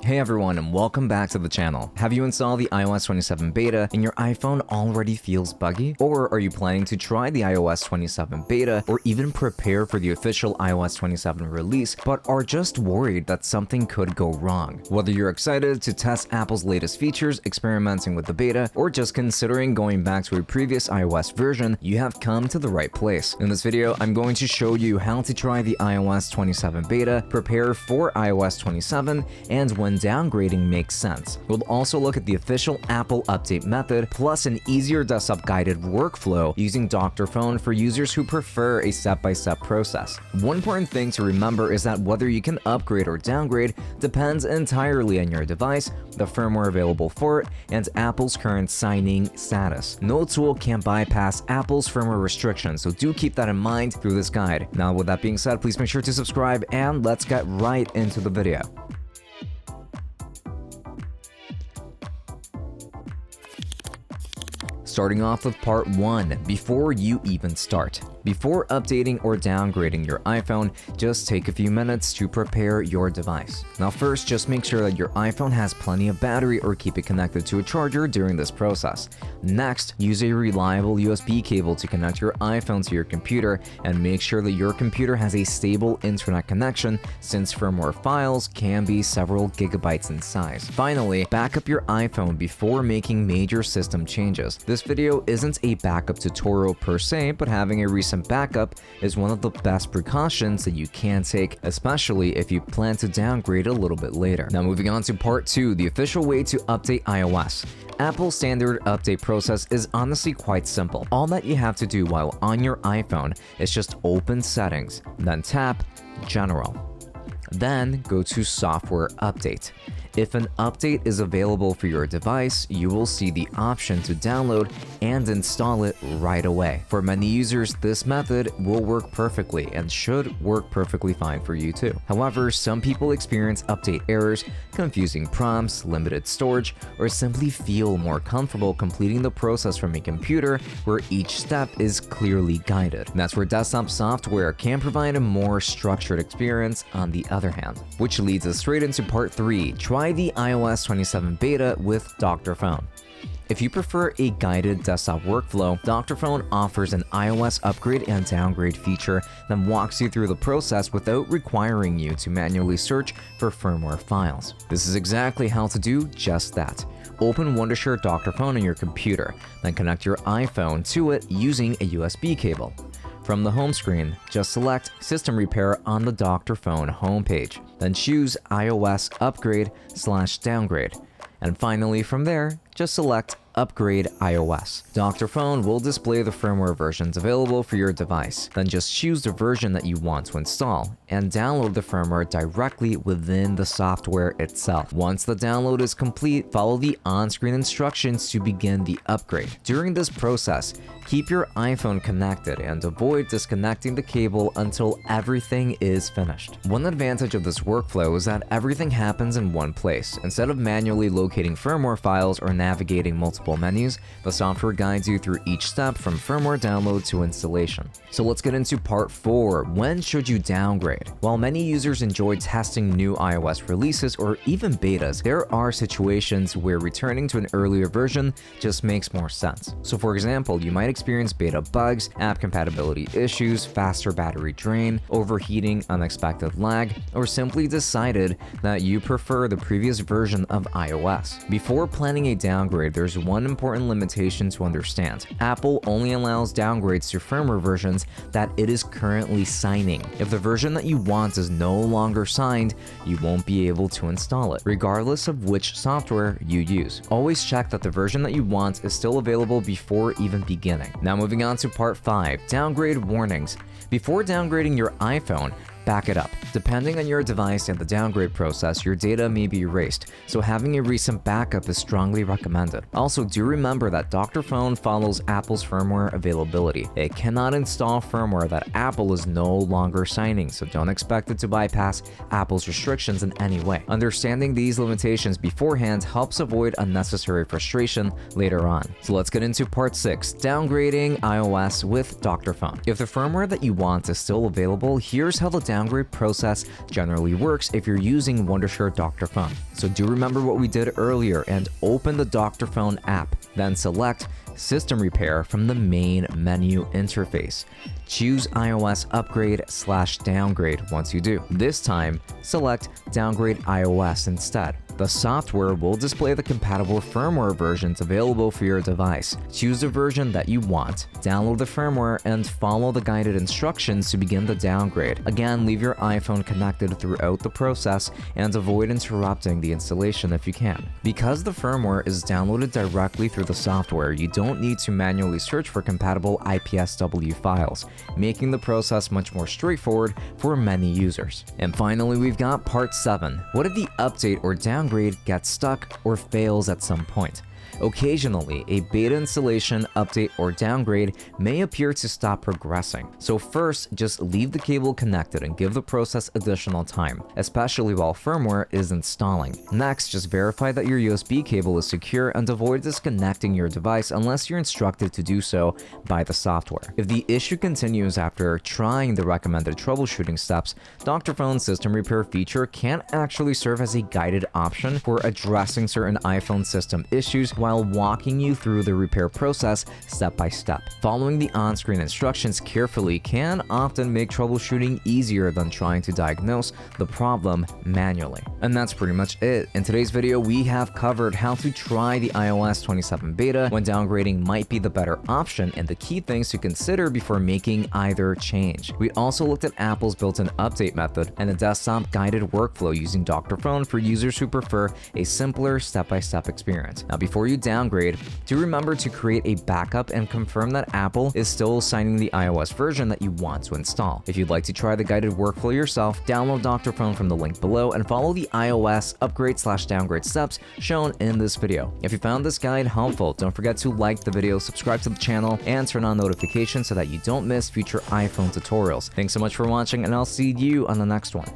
Hey everyone, and welcome back to the channel. Have you installed the iOS 27 beta and your iPhone already feels buggy? Or are you planning to try the iOS 27 beta or even prepare for the official iOS 27 release but are just worried that something could go wrong? Whether you're excited to test Apple's latest features, experimenting with the beta, or just considering going back to a previous iOS version, you have come to the right place. In this video, I'm going to show you how to try the iOS 27 beta, prepare for iOS 27, and when downgrading makes sense. We'll also look at the official Apple update method, plus an easier desktop guided workflow using DrFone for users who prefer a step-by-step process. One important thing to remember is that whether you can upgrade or downgrade depends entirely on your device, the firmware available for it, and Apple's current signing status. No tool can bypass Apple's firmware restrictions, so do keep that in mind through this guide. Now, with that being said, please make sure to subscribe and let's get right into the video. Starting off with part 1, before you even start. Before updating or downgrading your iPhone, just take a few minutes to prepare your device. Now first, just make sure that your iPhone has plenty of battery or keep it connected to a charger during this process. Next, use a reliable USB cable to connect your iPhone to your computer and make sure that your computer has a stable internet connection since firmware files can be several gigabytes in size. Finally, back up your iPhone before making major system changes. This video isn't a backup tutorial per se, but having a recent backup is one of the best precautions that you can take, especially if you plan to downgrade a little bit later. Now moving on to part 2, the official way to update iOS. Apple's standard update process is honestly quite simple. All that you have to do while on your iPhone is just open Settings, then tap General. Then go to Software Update. If an update is available for your device, you will see the option to download and install it right away. For many users, this method will work perfectly and should work perfectly fine for you too. However, some people experience update errors, confusing prompts, limited storage, or simply feel more comfortable completing the process from a computer where each step is clearly guided. And that's where desktop software can provide a more structured experience on the other hand. Which leads us straight into part 3, try the iOS 27 beta with DrFone. If you prefer a guided desktop workflow, DrFone offers an iOS upgrade and downgrade feature that walks you through the process without requiring you to manually search for firmware files. This is exactly how to do just that. Open Wondershare DrFone on your computer, then connect your iPhone to it using a USB cable. From the home screen, just select System Repair on the DrFone homepage, then choose iOS Upgrade/Downgrade, and finally from there, just select Upgrade iOS. DrFone will display the firmware versions available for your device. Then just choose the version that you want to install and download the firmware directly within the software itself. Once the download is complete, follow the on-screen instructions to begin the upgrade. During this process, keep your iPhone connected and avoid disconnecting the cable until everything is finished. One advantage of this workflow is that everything happens in one place. Instead of manually locating firmware files or navigating multiple menus, the software guides you through each step from firmware download to installation. So let's get into part 4, when should you downgrade? While many users enjoy testing new iOS releases or even betas, there are situations where returning to an earlier version just makes more sense. So for example, you might experience beta bugs, app compatibility issues, faster battery drain, overheating, unexpected lag, or simply decided that you prefer the previous version of iOS. Before planning a downgrade, there's one important limitation to understand. Apple only allows downgrades to firmware versions that it is currently signing. If the version that you want is no longer signed, you won't be able to install it, regardless of which software you use. Always check that the version that you want is still available before even beginning. Now moving on to part 5, downgrade warnings. Before downgrading your iPhone, back it up. Depending on your device and the downgrade process, your data may be erased, so having a recent backup is strongly recommended. Also, do remember that DrFone follows Apple's firmware availability. It cannot install firmware that Apple is no longer signing, so don't expect it to bypass Apple's restrictions in any way. Understanding these limitations beforehand helps avoid unnecessary frustration later on. So let's get into part 6, downgrading iOS with DrFone. If the firmware that you want is still available, here's how the downgrade process generally works if you're using Wondershare DrFone. So do remember what we did earlier and open the DrFone app, then select System Repair from the main menu interface. Choose iOS upgrade/downgrade once you do. This time, select Downgrade iOS instead. The software will display the compatible firmware versions available for your device. Choose the version that you want, download the firmware, and follow the guided instructions to begin the downgrade. Again, leave your iPhone connected throughout the process and avoid interrupting the installation if you can. Because the firmware is downloaded directly through the software, you don't need to manually search for compatible IPSW files, making the process much more straightforward for many users. And finally, we've got part 7. What if the update or downgrade gets stuck or fails at some point? Occasionally, a beta installation, update, or downgrade may appear to stop progressing. So first, just leave the cable connected and give the process additional time, especially while firmware is installing. Next, just verify that your USB cable is secure and avoid disconnecting your device unless you're instructed to do so by the software. If the issue continues after trying the recommended troubleshooting steps, DrFone's System Repair feature can actually serve as a guided option for addressing certain iPhone system issues while walking you through the repair process step by step. Following the on-screen instructions carefully can often make troubleshooting easier than trying to diagnose the problem manually. And that's pretty much it. In today's video, we have covered how to try the iOS 27 beta, when downgrading might be the better option, and the key things to consider before making either change. We also looked at Apple's built-in update method and a desktop guided workflow using DrFone for users who prefer a simpler step-by-step experience. Now, before you downgrade, do remember to create a backup and confirm that Apple is still signing the iOS version that you want to install. If you'd like to try the guided workflow yourself, download DrFone from the link below and follow the iOS upgrade/downgrade steps shown in this video. If you found this guide helpful, don't forget to like the video, subscribe to the channel, and turn on notifications so that you don't miss future iPhone tutorials. Thanks so much for watching, and I'll see you on the next one.